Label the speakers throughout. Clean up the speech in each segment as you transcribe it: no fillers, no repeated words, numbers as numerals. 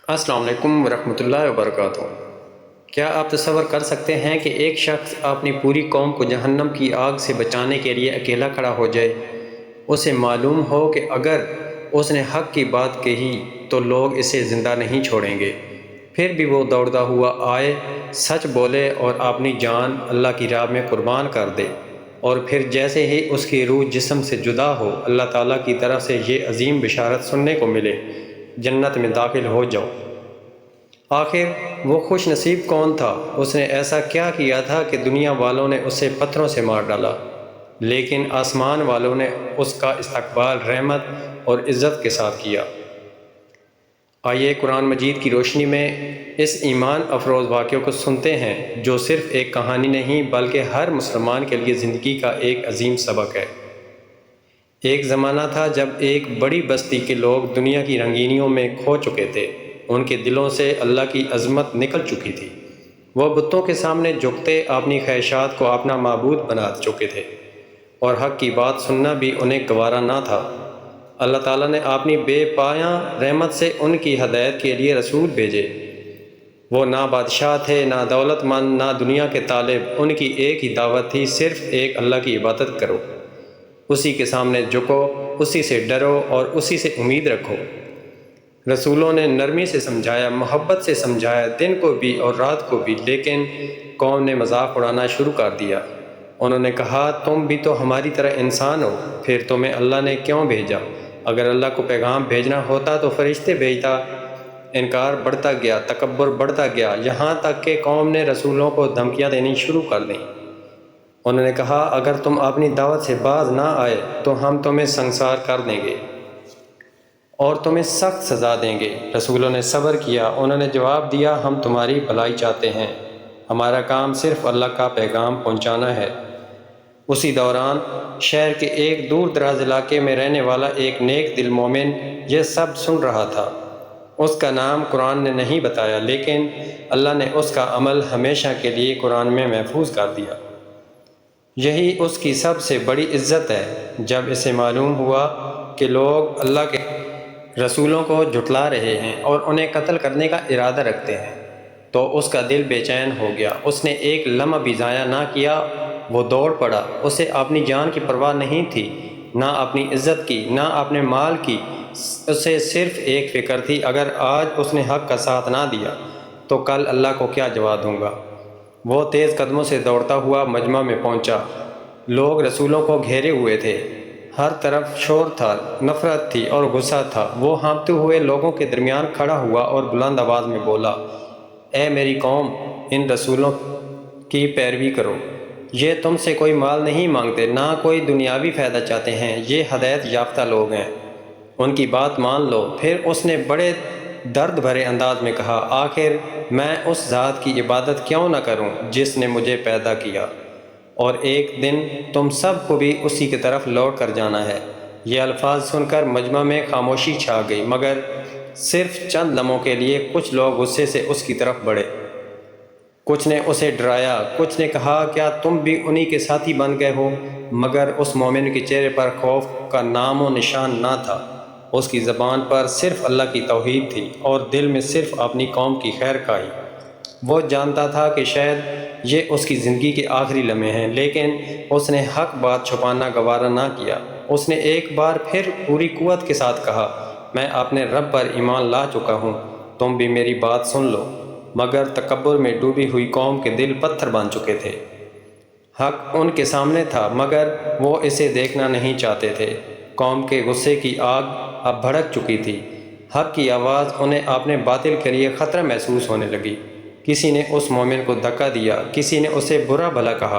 Speaker 1: السلام علیکم ورحمۃ اللہ وبرکاتہ۔ کیا آپ تصور کر سکتے ہیں کہ ایک شخص اپنی پوری قوم کو جہنم کی آگ سے بچانے کے لیے اکیلا کھڑا ہو جائے؟ اسے معلوم ہو کہ اگر اس نے حق کی بات کہی تو لوگ اسے زندہ نہیں چھوڑیں گے، پھر بھی وہ دوڑتا ہوا آئے، سچ بولے اور اپنی جان اللہ کی راہ میں قربان کر دے، اور پھر جیسے ہی اس کی روح جسم سے جدا ہو اللہ تعالیٰ کی طرف سے یہ عظیم بشارت سننے کو ملے، جنت میں داخل ہو جاؤ۔ آخر وہ خوش نصیب کون تھا؟ اس نے ایسا کیا کیا تھا کہ دنیا والوں نے اسے پتھروں سے مار ڈالا، لیکن آسمان والوں نے اس کا استقبال رحمت اور عزت کے ساتھ کیا۔ آئیے قرآن مجید کی روشنی میں اس ایمان افروز واقعے کو سنتے ہیں، جو صرف ایک کہانی نہیں بلکہ ہر مسلمان کے لیے زندگی کا ایک عظیم سبق ہے۔ ایک زمانہ تھا جب ایک بڑی بستی کے لوگ دنیا کی رنگینیوں میں کھو چکے تھے، ان کے دلوں سے اللہ کی عظمت نکل چکی تھی، وہ بتوں کے سامنے جھکتے اپنی خواہشات کو اپنا معبود بنا چکے تھے، اور حق کی بات سننا بھی انہیں گوارا نہ تھا۔ اللہ تعالیٰ نے اپنی بے پایاں رحمت سے ان کی ہدایت کے لیے رسول بھیجے۔ وہ نہ بادشاہ تھے، نہ دولت مند، نہ دنیا کے طالب، ان کی ایک ہی دعوت تھی، صرف ایک اللہ کی عبادت کرو، اسی کے سامنے جھکو، اسی سے ڈرو اور اسی سے امید رکھو۔ رسولوں نے نرمی سے سمجھایا، محبت سے سمجھایا، دن کو بھی اور رات کو بھی، لیکن قوم نے مذاق اڑانا شروع کر دیا۔ انہوں نے کہا، تم بھی تو ہماری طرح انسان ہو، پھر تمہیں اللہ نے کیوں بھیجا؟ اگر اللہ کو پیغام بھیجنا ہوتا تو فرشتے بھیجتا۔ انکار بڑھتا گیا، تکبر بڑھتا گیا، یہاں تک کہ قوم نے رسولوں کو دھمکیاں دینی شروع کر دیں۔ انہوں نے کہا، اگر تم اپنی دعوت سے باز نہ آئے تو ہم تمہیں سنسار کر دیں گے اور تمہیں سخت سزا دیں گے۔ رسولوں نے صبر کیا، انہوں نے جواب دیا، ہم تمہاری بھلائی چاہتے ہیں، ہمارا کام صرف اللہ کا پیغام پہنچانا ہے۔ اسی دوران شہر کے ایک دور دراز علاقے میں رہنے والا ایک نیک دل مومن یہ سب سن رہا تھا۔ اس کا نام قرآن نے نہیں بتایا، لیکن اللہ نے اس کا عمل ہمیشہ کے لیے قرآن میں محفوظ کر دیا۔ یہی اس کی سب سے بڑی عزت ہے۔ جب اسے معلوم ہوا کہ لوگ اللہ کے رسولوں کو جھٹلا رہے ہیں اور انہیں قتل کرنے کا ارادہ رکھتے ہیں تو اس کا دل بے چین ہو گیا۔ اس نے ایک لمحہ بھی ضائع نہ کیا، وہ دوڑ پڑا۔ اسے اپنی جان کی پرواہ نہیں تھی، نہ اپنی عزت کی، نہ اپنے مال کی۔ اسے صرف ایک فکر تھی، اگر آج اس نے حق کا ساتھ نہ دیا تو کل اللہ کو کیا جواب دوں گا۔ وہ تیز قدموں سے دوڑتا ہوا مجمع میں پہنچا۔ لوگ رسولوں کو گھیرے ہوئے تھے، ہر طرف شور تھا، نفرت تھی اور غصہ تھا۔ وہ ہانپتے ہوئے لوگوں کے درمیان کھڑا ہوا اور بلند آواز میں بولا، اے میری قوم، ان رسولوں کی پیروی کرو۔ یہ تم سے کوئی مال نہیں مانگتے، نہ کوئی دنیاوی فائدہ چاہتے ہیں، یہ ہدایت یافتہ لوگ ہیں، ان کی بات مان لو۔ پھر اس نے بڑے درد بھرے انداز میں کہا، آخر میں اس ذات کی عبادت کیوں نہ کروں جس نے مجھے پیدا کیا، اور ایک دن تم سب کو بھی اسی کی طرف لوٹ کر جانا ہے۔ یہ الفاظ سن کر مجمع میں خاموشی چھا گئی، مگر صرف چند لمحوں کے لیے کچھ لوگ غصے سے اس کی طرف بڑھے۔ کچھ نے اسے ڈرایا، کچھ نے کہا، کیا تم بھی انہی کے ساتھی بن گئے ہو؟ مگر اس مومن کے چہرے پر خوف کا نام و نشان نہ تھا۔ اس کی زبان پر صرف اللہ کی توحید تھی اور دل میں صرف اپنی قوم کی خیر خواہی۔ وہ جانتا تھا کہ شاید یہ اس کی زندگی کے آخری لمحے ہیں، لیکن اس نے حق بات چھپانا گوارا نہ کیا۔ اس نے ایک بار پھر پوری قوت کے ساتھ کہا، میں اپنے رب پر ایمان لا چکا ہوں، تم بھی میری بات سن لو۔ مگر تکبر میں ڈوبی ہوئی قوم کے دل پتھر بن چکے تھے۔ حق ان کے سامنے تھا، مگر وہ اسے دیکھنا نہیں چاہتے تھے۔ قوم کے غصے کی آگ اب بھڑک چکی تھی۔ حق کی آواز انہیں اپنے باطل کے لیے خطرہ محسوس ہونے لگی۔ کسی نے اس مومن کو دھکا دیا، کسی نے اسے برا بھلا کہا،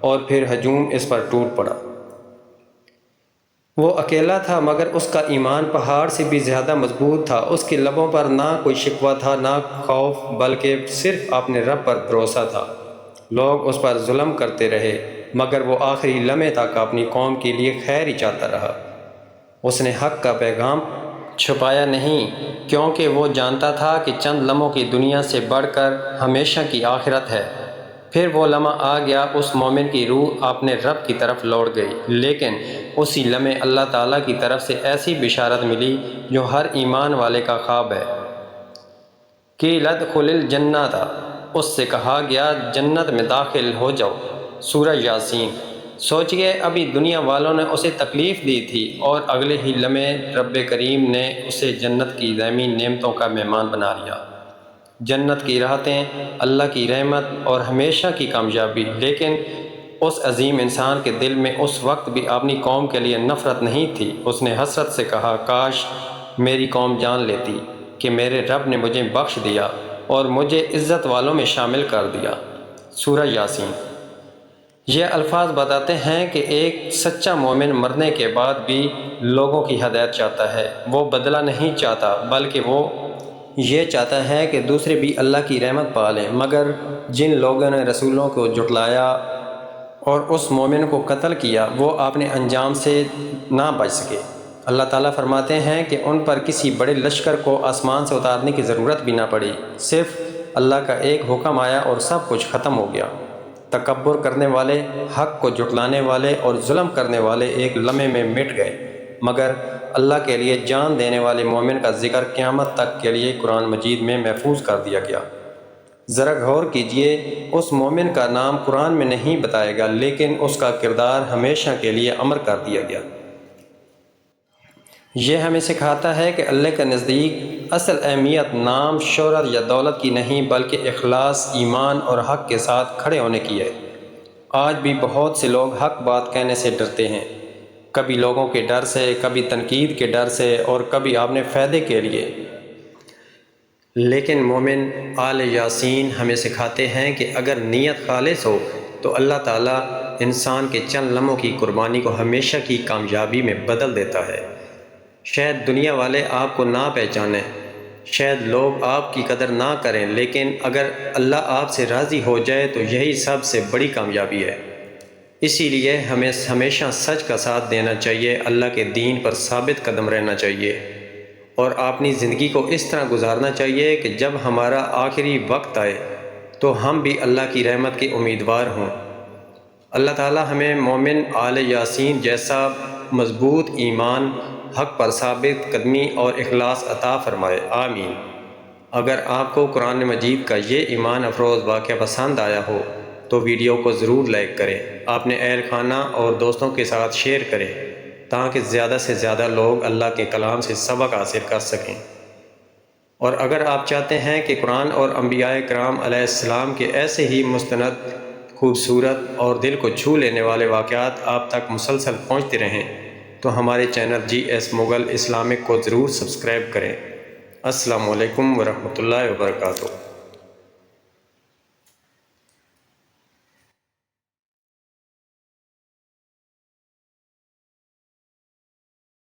Speaker 1: اور پھر ہجوم اس پر ٹوٹ پڑا۔ وہ اکیلا تھا، مگر اس کا ایمان پہاڑ سے بھی زیادہ مضبوط تھا۔ اس کے لبوں پر نہ کوئی شکوہ تھا، نہ خوف، بلکہ صرف اپنے رب پر بھروسہ تھا۔ لوگ اس پر ظلم کرتے رہے، مگر وہ آخری لمحے تک اپنی قوم کے لیے خیر ہی چاہتا رہا۔ اس نے حق کا پیغام چھپایا نہیں، کیونکہ وہ جانتا تھا کہ چند لمحوں کی دنیا سے بڑھ کر ہمیشہ کی آخرت ہے۔ پھر وہ لمحہ آ گیا، اس مومن کی روح اپنے رب کی طرف لوٹ گئی، لیکن اسی لمحے اللہ تعالیٰ کی طرف سے ایسی بشارت ملی جو ہر ایمان والے کا خواب ہے۔ قیل ادخل الجنۃ، اس سے کہا گیا جنت میں داخل ہو جاؤ۔ سورہ یاسین۔ سوچئے ابھی دنیا والوں نے اسے تکلیف دی تھی اور اگلے ہی لمحے رب کریم نے اسے جنت کی دائمی نعمتوں کا مہمان بنا لیا۔ جنت کی راحتیں، اللہ کی رحمت اور ہمیشہ کی کامیابی۔ لیکن اس عظیم انسان کے دل میں اس وقت بھی اپنی قوم کے لیے نفرت نہیں تھی۔ اس نے حسرت سے کہا کاش میری قوم جان لیتی کہ میرے رب نے مجھے بخش دیا اور مجھے عزت والوں میں شامل کر دیا۔ سورہ یاسین۔ یہ الفاظ بتاتے ہیں کہ ایک سچا مومن مرنے کے بعد بھی لوگوں کی ہدایت چاہتا ہے۔ وہ بدلہ نہیں چاہتا بلکہ وہ یہ چاہتا ہے کہ دوسرے بھی اللہ کی رحمت پا لیں۔ مگر جن لوگوں نے رسولوں کو جھٹلایا اور اس مومن کو قتل کیا وہ اپنے انجام سے نہ بچ سکے۔ اللہ تعالیٰ فرماتے ہیں کہ ان پر کسی بڑے لشکر کو آسمان سے اتارنے کی ضرورت بھی نہ پڑی، صرف اللہ کا ایک حکم آیا اور سب کچھ ختم ہو گیا۔ تکبر کرنے والے، حق کو جھٹلانے والے اور ظلم کرنے والے ایک لمحے میں مٹ گئے، مگر اللہ کے لیے جان دینے والے مومن کا ذکر قیامت تک کے لیے قرآن مجید میں محفوظ کر دیا گیا۔ ذرا غور کیجئے، اس مومن کا نام قرآن میں نہیں بتایا گیا لیکن اس کا کردار ہمیشہ کے لیے امر کر دیا گیا۔ یہ ہمیں سکھاتا ہے کہ اللہ کے نزدیک اصل اہمیت نام، شہرت یا دولت کی نہیں بلکہ اخلاص، ایمان اور حق کے ساتھ کھڑے ہونے کی ہے۔ آج بھی بہت سے لوگ حق بات کہنے سے ڈرتے ہیں، کبھی لوگوں کے ڈر سے، کبھی تنقید کے ڈر سے اور کبھی اپنے فائدے کے لیے۔ لیکن مومن آل یاسین ہمیں سکھاتے ہیں کہ اگر نیت خالص ہو تو اللہ تعالیٰ انسان کے چند لمحوں کی قربانی کو ہمیشہ کی کامیابی میں بدل دیتا ہے۔ شاید دنیا والے آپ کو نہ پہچانیں، شاید لوگ آپ کی قدر نہ کریں، لیکن اگر اللہ آپ سے راضی ہو جائے تو یہی سب سے بڑی کامیابی ہے۔ اسی لیے ہمیں ہمیشہ سچ کا ساتھ دینا چاہیے، اللہ کے دین پر ثابت قدم رہنا چاہیے اور اپنی زندگی کو اس طرح گزارنا چاہیے کہ جب ہمارا آخری وقت آئے تو ہم بھی اللہ کی رحمت کے امیدوار ہوں۔ اللہ تعالیٰ ہمیں مومن آل یاسین جیسا مضبوط ایمان، حق پر ثابت قدمی اور اخلاص عطا فرمائے، آمین۔ اگر آپ کو قرآن مجید کا یہ ایمان افروز واقعہ پسند آیا ہو تو ویڈیو کو ضرور لائک کریں، اپنے اہل خانہ اور دوستوں کے ساتھ شیئر کریں تاکہ زیادہ سے زیادہ لوگ اللہ کے کلام سے سبق حاصل کر سکیں۔ اور اگر آپ چاہتے ہیں کہ قرآن اور انبیاء کرام علیہ السلام کے ایسے ہی مستند، خوبصورت اور دل کو چھو لینے والے واقعات آپ تک مسلسل پہنچتے رہیں تو ہمارے چینل جی ایس مغل اسلامک کو ضرور سبسکرائب کریں۔ السلام علیکم ورحمۃ اللہ وبرکاتہ۔